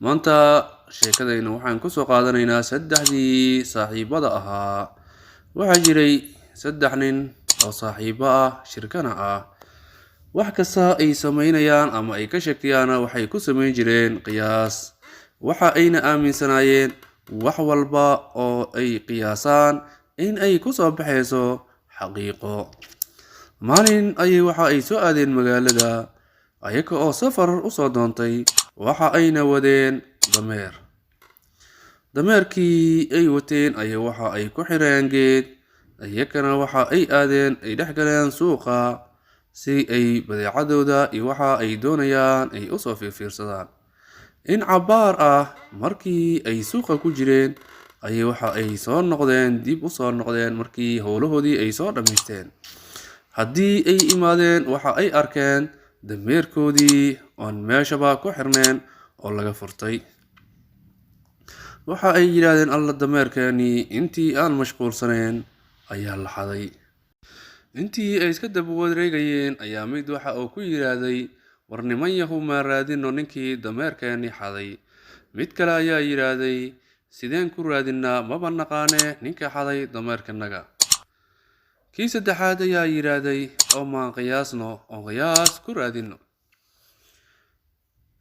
maanta sheekadayna waxaan ku soo qaadanaynaa saddexdii saaxiibada ahaa. Waxaa jiray saddex nin oo saaxiibo ah, shirkana ah. Wax kasta ay samaynayaan ama ay ka shakiyaan waxay ku samayn jireen qiyaas. Waxa ayna aaminsanaayeen wax walba oo ay qiyaasaan in ay ku soo baxayso xaqiiqo. Maalin ayay waxa ay soo aadeen magaalada ayaga oo safar u soo doontay. Waxa ayna wadeen dameer. Dameerkii ay wateen ayaa waxa ay ku xireen geed. Ayagana waxa ay aadeen ay dhex galeen suuqa si ay badeecadooda iyo waxa ay doonayaan ay u soo fiirsadaan. In cabaar ah markii ay suuqa ku jireen ayay waxa ay dib u soo noqdeen markii howlahoodii ay soo dhamaysteen. Haddii ay imaadeen waxa ay arkeen dameerkoodii oon meeshaba ku xirneen oo laga furtay. Waxa ay yiraahdeen alla dameerkeeni intii aan mashquulsanayn ayaa la xaday. Intii ay iska daba wareegayeen ayaa mid waxa uu ku yiraahday war niman yahu ma raadino ninkii dameerkeeni xaday. Mid kale ayaa yiraahday sideen ku raadinaa maba naqaane ninka xaday dameerkanaga. Kii saddexaad ayaa yiraahday oo maan qiyaasno oo qiyaas ku raadino.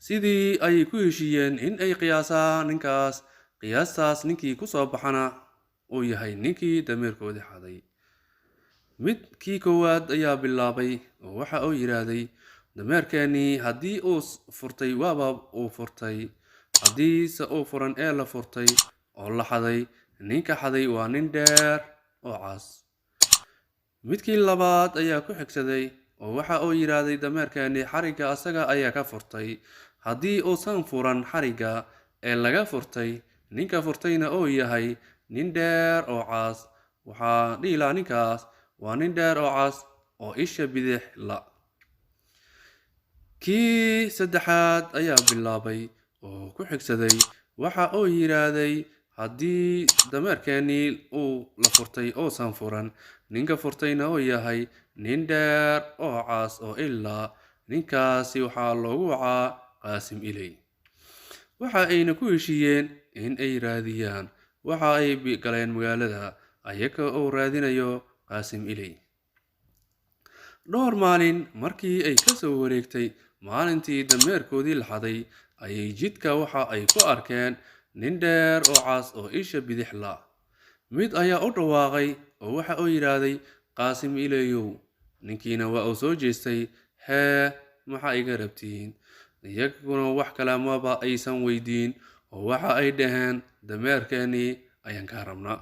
Sidii ay ku heshiiyeen in ay qiyaasaan ninkaas, qiyaastaas ninkii ku soo baxana uu yahay ninkii dameerkoodii xaday. Midkii koowaad ayaa bilaabay oo waxa uu yiraahday dameerkeeni haddii uu furtay waaba uu furtay, haddii se uu furan ee la furtay oo la xaday, ninka xaday waa nin dheer oo cas. Midkii labaad ayaa ku xigsaday oo waxa uu yiraahday dameerkeeni xariga asaga ayaa ka furtay, haddii uusan furan xariga ee laga furtay, ninka furtayna uu yahay nin dheer oo cas. Waxaa dhiilaa ninkaas waa nin dheer oo cas oo isha bidix la. Kii saddexaad ayaa bilaabay oo ku xigsaday waxa uu yiraahday haddii dameerkeeni uu la furtay uusan furan, ninka furtayna uu yahay nin dheer oo cas oo ilaa. Ninkaasi waxaa loogu wacaa Qaasim Iley. Waxa ayna ku heshiiyeen in ay raadiyaan. Waxa ay galeen magaalada ayaga oo raadinayo Qaasim Iley. Dhowr maalin markii ay ka soo wareegtay maalintii dameerkoodii la xaday ayay jidka waxa ay ku arkeen nin dheer oo cas oo isha bidix la. Mid ayaa u dhawaaqay oo waxa uu yiraahday Qaasim Ileyow. Ninkiina waa uu soo jeestay, hee maxaa iga rabtiin? Iyaguna wax kale maba aysan weydiin oo waxa ay dhaheen dameerkeeni ayaan ka rabnaa.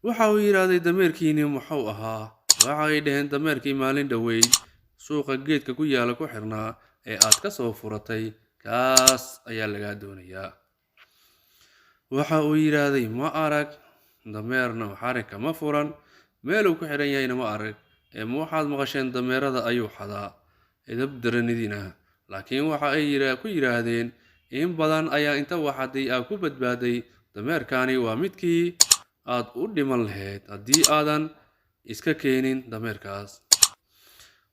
Waxa uu yiraahday dameerkiini muxuu ahaa? Waxa ay dhaheen dameerkii maalin dhaweyd suuqa geedka ku yaala ku xirnaa ee aad ka soo furatay, kaas ayaa laga doonayaa. Waxa uu yiraahday ma arag dameerna xariga ma furan, meel uu ku xiran yahayna ma arag. Ma waxaad maqasheen dameerada ayuu xadaa idab daranidina. Laakiin waxa ay ku yiraahdeen in badan ayaa inta waxaday ku badbaaday. Dameerkaani waa midkii aad u dhiman lahayd haddii aadan iska keenin dameerkaas.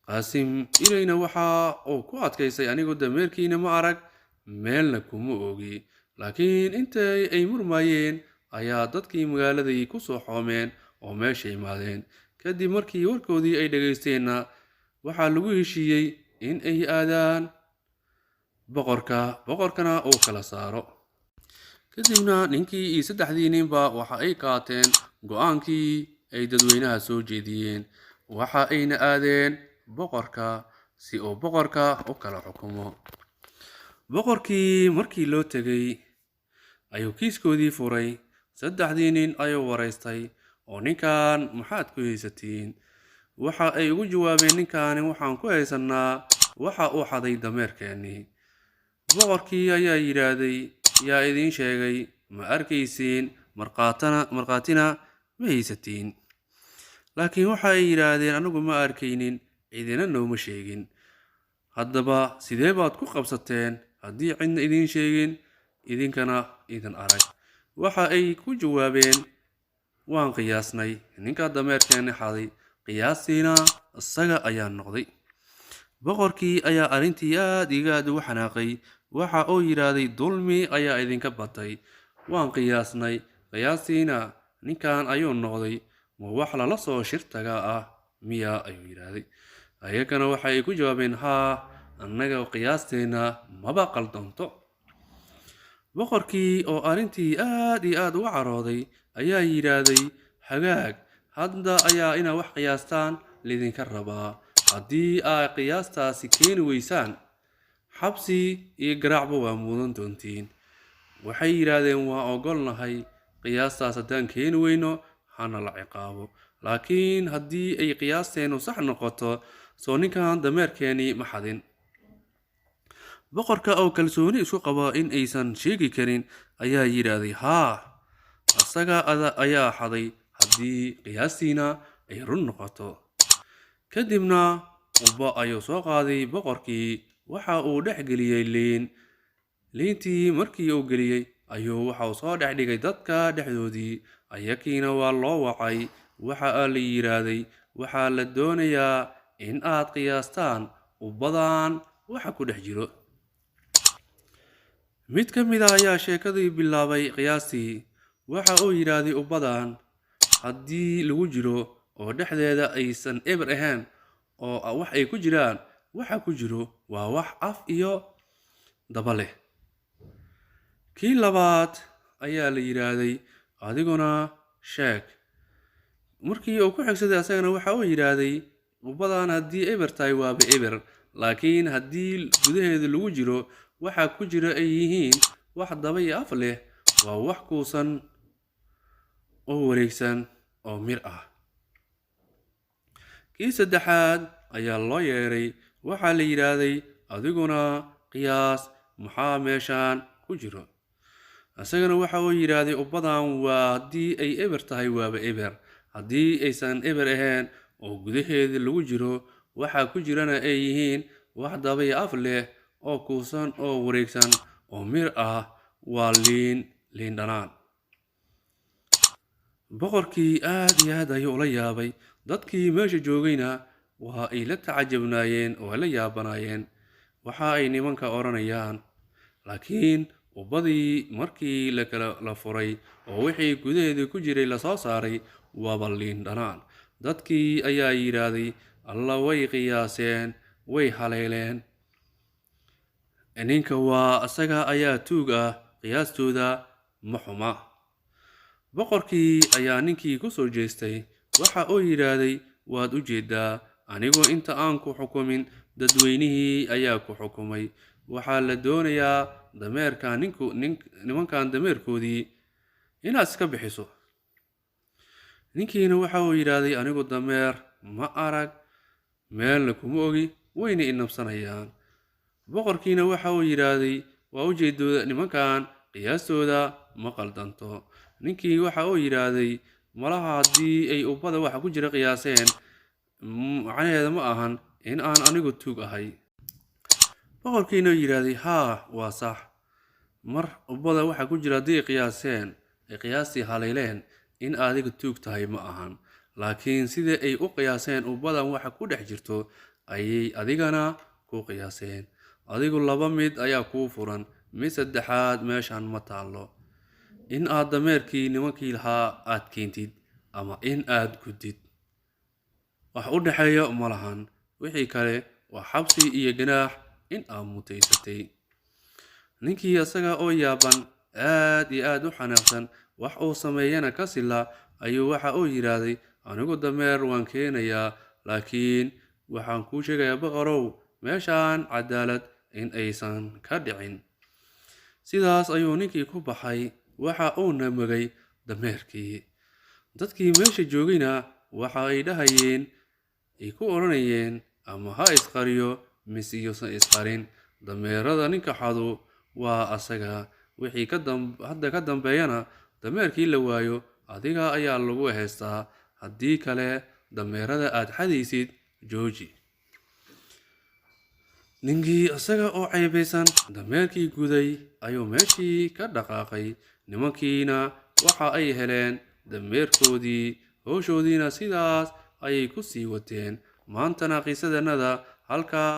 Qaasim Ileyna waxa uu ku adkaysay anigu dameerkiina ma arag, meelna kuma ogi. Laakiin intay ay murmayeen ayaa dadkii magaaladii ku soo xoomeen oo meesha imaadeen. Kadib markii warkoodii ay dhageysteenna waxaa lagu heshiiyey in ay aadaan boqorkana uu kala saaro. Kadibna ninkii iyo saddexdii ninba waxa ay qaateen go'aankii ay dadweynaha soo jeediyeen. Waxa ayna aadeen boqorka si uu boqorka u kala xukumo. Boqorkii markii loo tagay ayuu kiiskoodii furay. Saddexdii nin ayuu wareystay oo ninkan maxaad ku haysatiin? Waxa ay ugu jawaabeen ninkaani waxaan ku haysanaa waxa uu xaday dameerkeeni. Boqorkii ayaa yiraahday yaa idin sheegay ma arkaysiin marqaatina ma haysatiin? Laakiin waxa ay yiraahdeen anigu ma arkaynin, cidina nooma sheegin. Haddaba sidee baad ku qabsateen haddii cidna idin sheegin idinkana idin arag? Waxa ay ku jawaabeen waan qiyaasnay ninka dameerkeeni xaday, qiyaastiina isaga ayaa noqday. boqorkii ayaa arrintii aad iyo aad ugu xanaaqay. Waxa uu yidhaahday, dulmi ayaa idinka batay. Waan qiyaasnay, qiyaastiina ninkan ayuu noqday. Ma wax lala soo shirtaga ah miya? Ayuu yidhaahday. Ayagana waxay ku jawaabeen, haa, annaga qiyaasteena maba qaldanto. Boqorkii oo arrintii aad iyo aad uga carooday ayaa yidhaahday, hagaag, hadda ayaa ina wax qiyaastaan lidinka rabaa. Haddii aad qiyaastaasi keeni weysaan, xabsi iyo garaacba waa mudan doontiin. Waxay yidhaahdeen, waa ogolnahay, qiyaastaas haddaan keeni weyno hana la ciqaabo. Laakiin haddii ay qiyaasteenu sax noqoto, soo ninkan dameerkeennii ma xadin. Boqorka oo kalsooni isku qaba in aysan sheegi karin ayaa yidhaahday, haa, asaga ayaa xaday haddii qiyaastiina ay run noqoto. Kadibna ubba ayuu soo qaaday boqorkii. Waxa uu dhex geliyey liin. Liintii markii uu geliyey ayuu waxau soo dhex dhigay dadka dhexdoodii. Ayakiina waa loo wacay. Waxa la yidhaahday, waxaa la doonayaa in aad qiyaastaan ubbadan waxa ku dhex jiro. Mid ka mid ah ayaa sheekadii bilaabay qiyaastii. Waxa uu yidhaahday, ubbadan haddii lagu jiro oo dhexdeeda aysan eber ahayn oo wax ay ku jiraan, waxa ku jiro waa wax af iyo daba leh. Kii labaad ayaa la yidhaahday, adiguna sheeg. Markii uu ku xigsaday asagana waxa uu yidhaahday, ubbadan haddii eber tahay waaba eber, laakiin haddii gudaheeda lagu jiro waxa ku jira ay yihiin wax daba iyo af leh, waa wax kuusan oo wareegsan oo mir ah. Kii saddexaad ayaa loo yeeray. Waxaa la yidhaahday, adiguna qiyaas, maxaa meeshaan ku jiro? Asagana waxa uu yidhaahday, ubbadan waa haddii ay eber tahay waaba eber, haddii aysan eber ahayn oo gudaheeda lagu jiro waxa ku jirana ay yihiin wax daba iyo af leh oo kuusan oo wareegsan oo mir ah, waa liin dhanaan. Boqorkii aad iyo aad ayuu ula yaabay. Dadkii meesha joogayna waa ay la tacajabnaayeen oo la yaabanaayeen waxa ay nimanka odhanayaan. Laakiin ubbadii markii la furay oo wixii gudaheedii ku jiray la soo saaray, waaba liin dhanaan. Dadkii ayaa yidhaahday, alla, way qiyaaseen, way haleeleen. Ninka waa asaga ayaa tuug ah, qiyaastooda ma xuma. Boqorkii ayaa ninkii ku soo jeestay. Waxa uu yidhaahday, waad u jeedaa, anigoo inta aan ku xukumin, dadweynihii ayaa ku xukumay. Waxaa la doonayaa nimankan dameerkoodii inaad iska bixiso. Ninkiina waxa uu yidhaahday, anigu dameer ma arag, meelna kuma ogi, wayna i nabsanayaan. Boqorkiina waxa uu yidhaahday, waa u jeedooda, nimankan qiyaastooda ma qaldanto. Ninkii waxa uu yidhaahday, malaha haddii ay ubbada waxa ku jira qiyaaseen, macnaheeda ma ahan in aan anigu tuug ahay. Boqorkiina yidhaahday, haa, waa sax. Mar ubbada waxa ku jira haddii ay qiyaastii haleeleen, in adiga tuug tahay ma ahan. Laakiin sida ay u qiyaaseen ubbadan waxa ku dhex jirto ayay adigana ku qiyaaseen. Adigu laba mid ayaa kuu furan, mid saddexaad meeshan ma taallo. In aad dameerkii nimankii lahaa aad keentid, ama in aad gudid. wax u dhexeeya ma lahan. Wixii kale waa xabsi iyo ganaax in aad mutaysatay. Ninkii asaga oo yaaban, aad iyo aad u xanaaqsan, wax uu sameeyana ka sila, ayuu waxa uu yidhaahday, anigu dameer waan keenayaa, laakiin waxaan kuu sheegayaa boqorow, meeshaan cadaalad in aysan ka dhicin. Sidaas ayuu ninkii ku baxay. Waxa uuna magay dameerkii. Dadkii meesha joogayna waxa ay dhahayeen, ay ku odhanayeen, ama ha isqariyo mise yuusan isqarin, dameerada ninka xadu waa asaga. Wixii hadda ka dambeeyana dameerkii la waayo, adiga ayaa lagu heystaa. Haddii kale dameerada aad xadaysid jooji. Ninkii asaga oo ceebaysan dameerkii guday ayuu meeshii ka dhaqaaqay. Nimankiina waxa ay heleen dameerkoodii, howshoodiina sidaas ayay ku sii wateen. Maantana qisadannada halkaa